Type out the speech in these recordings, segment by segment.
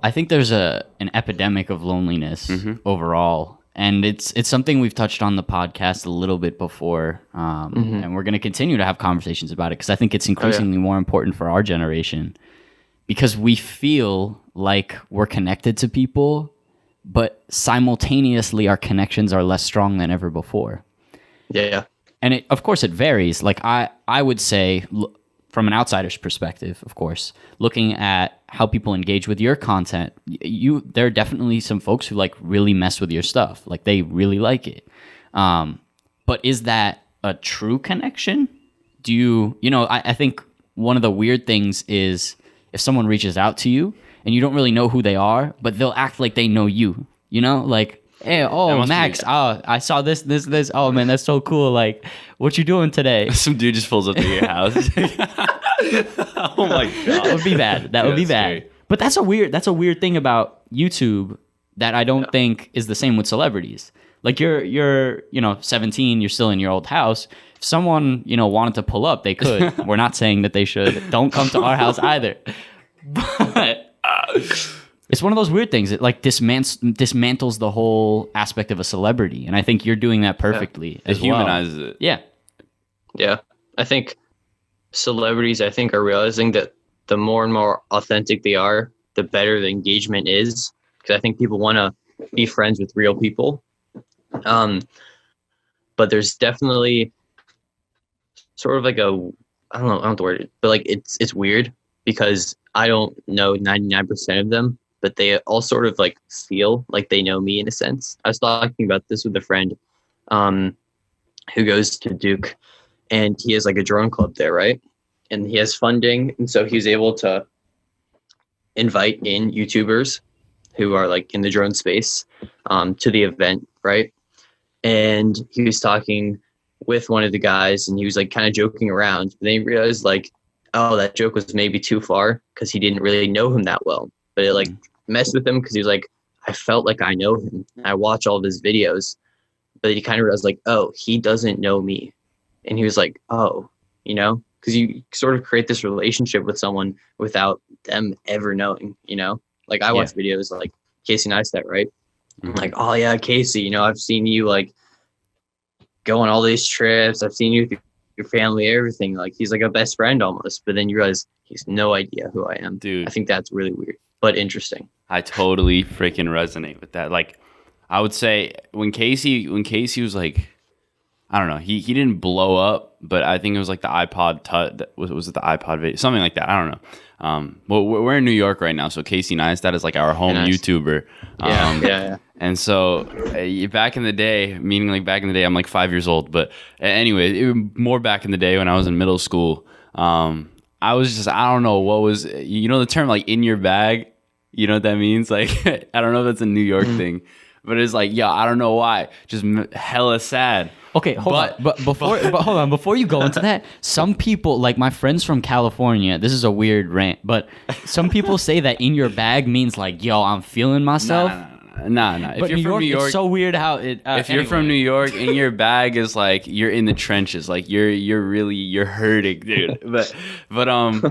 I think there's an epidemic of loneliness overall. And it's something we've touched on the podcast a little bit before, and we're going to continue to have conversations about it because I think it's increasingly more important for our generation because we feel like we're connected to people, but simultaneously our connections are less strong than ever before. Yeah. And of course it varies. Like I would say, from an outsider's perspective, of course, looking at how people engage with your content, there are definitely some folks who like really mess with your stuff. Like they really like it. But is that a true connection? Do you know, I think one of the weird things is if someone reaches out to you and you don't really know who they are, but they'll act like they know you, you know, like, hey, Max, I saw this. Oh man, that's so cool. Like, what you doing today? Some dude just pulls up to your house. Oh my god, that would be bad. That would be bad. Scary. But that's a weird thing about YouTube that I don't think is the same with celebrities. Like you're 17, you're still in your old house. If someone wanted to pull up, they could. We're not saying that they should. Don't come to our house either. But it's one of those weird things. It like dismantles the whole aspect of a celebrity, and I think you're doing that perfectly. It humanizes it. Yeah. Yeah, I think celebrities, are realizing that the more and more authentic they are, the better the engagement is. Because I think people want to be friends with real people. But there's definitely sort of like I don't know the word, but like it's weird because I don't know 99% of them, but they all sort of like feel like they know me in a sense. I was talking about this with a friend who goes to Duke, and he has like a drone club there, right? And he has funding, and so he's able to invite in YouTubers who are like in the drone space to the event, right? And he was talking with one of the guys, and he was like kind of joking around. And then he realized like, oh, that joke was maybe too far because he didn't really know him that well. But it like messed with him because he was like, I felt like I know him. I watch all of his videos. But he kind of realized like, oh, he doesn't know me. And he was like, oh, because you sort of create this relationship with someone without them ever knowing, Like I watch videos like Casey Neistat, right? I'm like, oh yeah, Casey, I've seen you like go on all these trips. I've seen you with your family, everything. Like he's like a best friend almost. But then you realize he's no idea who I am. Dude. I think that's really weird, but interesting. I totally freaking resonate with that. Like I would say when Casey was like, I don't know, he didn't blow up, but I think it was like the iPod Touch. Was it the iPod video? Something like that. I don't know. Well, we're in New York right now, so Casey Neistat is like our home YouTuber. Yeah. And so back in the day, meaning like back in the day, I'm like 5 years old. But anyway, more back in the day when I was in middle school, I was just, I don't know what was, the term like in your bag, you know what that means? Like, I don't know if that's a New York thing, but it's like, I don't know why, just hella sad. Okay, hold on. Before you go into that, some people, like my friends from California, this is a weird rant, but some people say that in your bag means like, yo, I'm feeling myself. Nah. But If you're from New York, it's so weird how it. You're from New York, in your bag is like you're in the trenches, like you're hurting, dude. But dude, I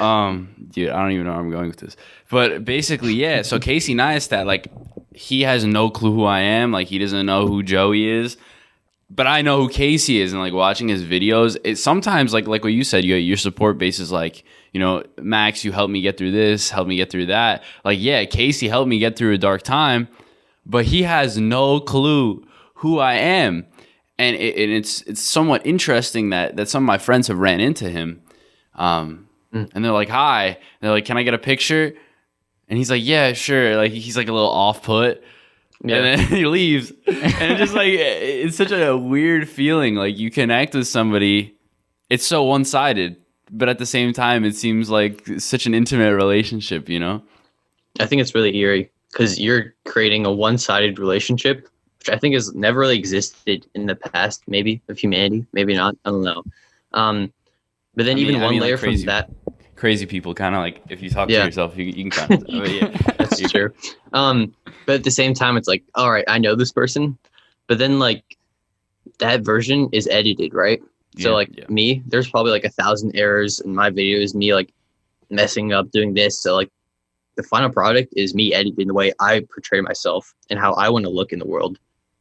don't even know where I'm going with this. But basically, yeah. So Casey Neistat, like, he has no clue who I am. Like, he doesn't know who Joey is. But I know who Casey is, and like watching his videos, it's sometimes like what you said, your support base is like, Max, you helped me get through this, help me get through that. Like, yeah, Casey helped me get through a dark time, but he has no clue who I am. And it's somewhat interesting that some of my friends have ran into him. And they're like, hi. And they're like, can I get a picture? And he's like, yeah, sure. Like, he's like a little off put. Yeah. And then he leaves. And it's just like, it's such a weird feeling. Like, you connect with somebody, it's so one-sided, but at the same time, it seems like such an intimate relationship, I think it's really eerie because you're creating a one-sided relationship, which I think has never really existed in the past, maybe, of humanity. Maybe not. I don't know. But then one layer like crazy, from that. Crazy people, kind of like, if you talk to yourself, you can kind of. That's true. But at the same time, it's like, all right, I know this person, but then like that version is edited, right? So me, there's probably like 1,000 errors in my videos, me like messing up doing this. So like the final product is me editing the way I portray myself and how I want to look in the world.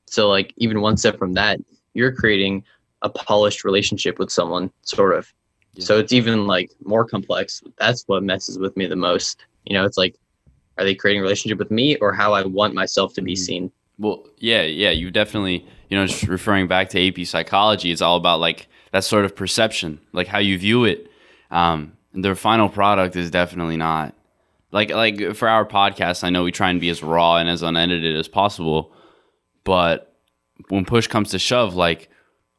So like even one step from that, you're creating a polished relationship with someone, sort of. Yeah. So it's even like more complex. That's what messes with me the most. You know, it's like, are they creating a relationship with me or how I want myself to be seen? Well, yeah, you definitely, just referring back to AP psychology, it's all about like that sort of perception, like how you view it. Their final product is definitely not like for our podcast. I know we try and be as raw and as unedited as possible, but when push comes to shove, like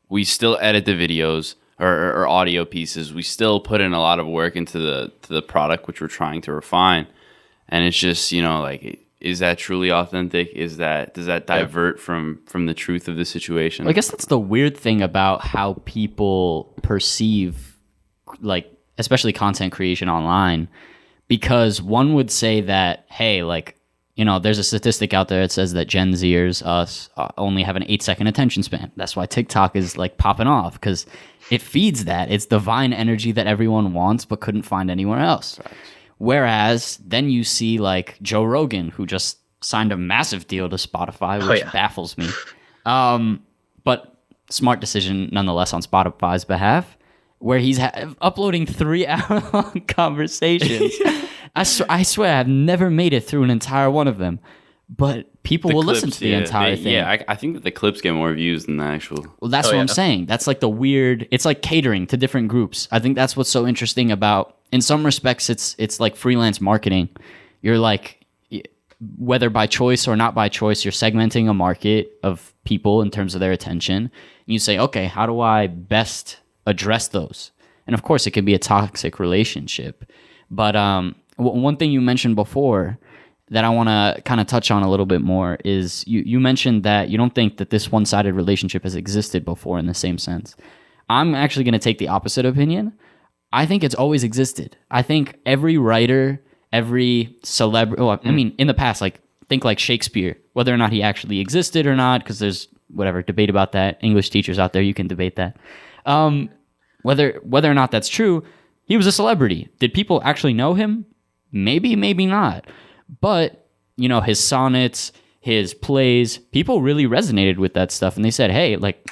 we still edit the videos or audio pieces. We still put in a lot of work into the product, which we're trying to refine. And it's just, like, is that truly authentic? Does that divert from the truth of the situation? I guess that's the weird thing about how people perceive, like, especially content creation online, because one would say that, hey, like, there's a statistic out there that says that Gen Zers, us, only have an 8-second attention span. That's why TikTok is like popping off, because it feeds that. It's the Vine energy that everyone wants but couldn't find anywhere else. Right. Whereas then you see like Joe Rogan, who just signed a massive deal to Spotify, which baffles me. But smart decision nonetheless on Spotify's behalf, where he's uploading 3-hour-long conversations. I swear I've never made it through an entire one of them, but people will listen to the entire thing. Yeah, I think that the clips get more views than the actual. Well, that's what I'm saying. That's like the weird. It's like catering to different groups. I think that's what's so interesting about. In some respects, it's like freelance marketing. You're like, whether by choice or not by choice, you're segmenting a market of people in terms of their attention. And you say, okay, how do I best address those? And of course, it could be a toxic relationship. But one thing you mentioned before that I want to kind of touch on a little bit more is you mentioned that you don't think that this one-sided relationship has existed before in the same sense. I'm actually going to take the opposite opinion. I think it's always existed. I think every writer, every celebrity, I mean, in the past, like, think like Shakespeare, whether or not he actually existed or not, because there's whatever debate about that. English teachers out there, you can debate that. Whether or not that's true, he was a celebrity. Did people actually know him? Maybe, maybe not. But, his sonnets, his plays, people really resonated with that stuff. And they said, hey, like,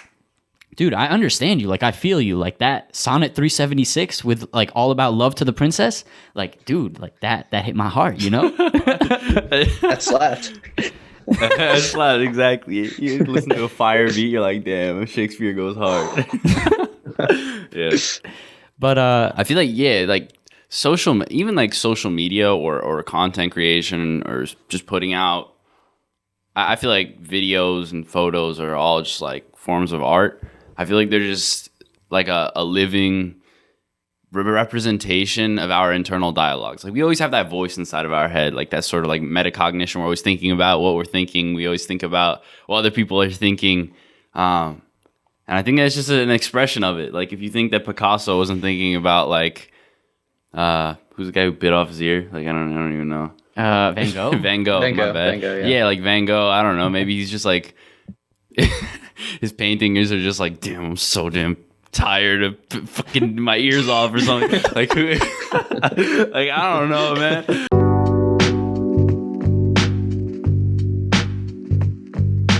dude, I understand you. Like, I feel you. Like, that Sonnet 376 with, like, all about love to the princess. Like, dude, like, that hit my heart, That slapped. That slapped, exactly. You listen to a fire beat, you're like, damn, Shakespeare goes hard. Yeah. But I feel like, like, social media or content creation or just putting out, I feel like videos and photos are all just, like, forms of art. I feel like they're just like a living representation of our internal dialogues. Like, we always have that voice inside of our head, like that sort of like metacognition. We're always thinking about what we're thinking. We always think about what other people are thinking. And I think that's just an expression of it. Like, if you think that Picasso wasn't thinking about, like, who's the guy who bit off his ear? Like, I don't even know. Van Gogh? Van Gogh, my bad. Van Gogh, yeah. Like Van Gogh. I don't know. Maybe he's just like, his paintings are just like, damn, I'm so damn tired of fucking my ears off or something. Like, like, I don't know, man.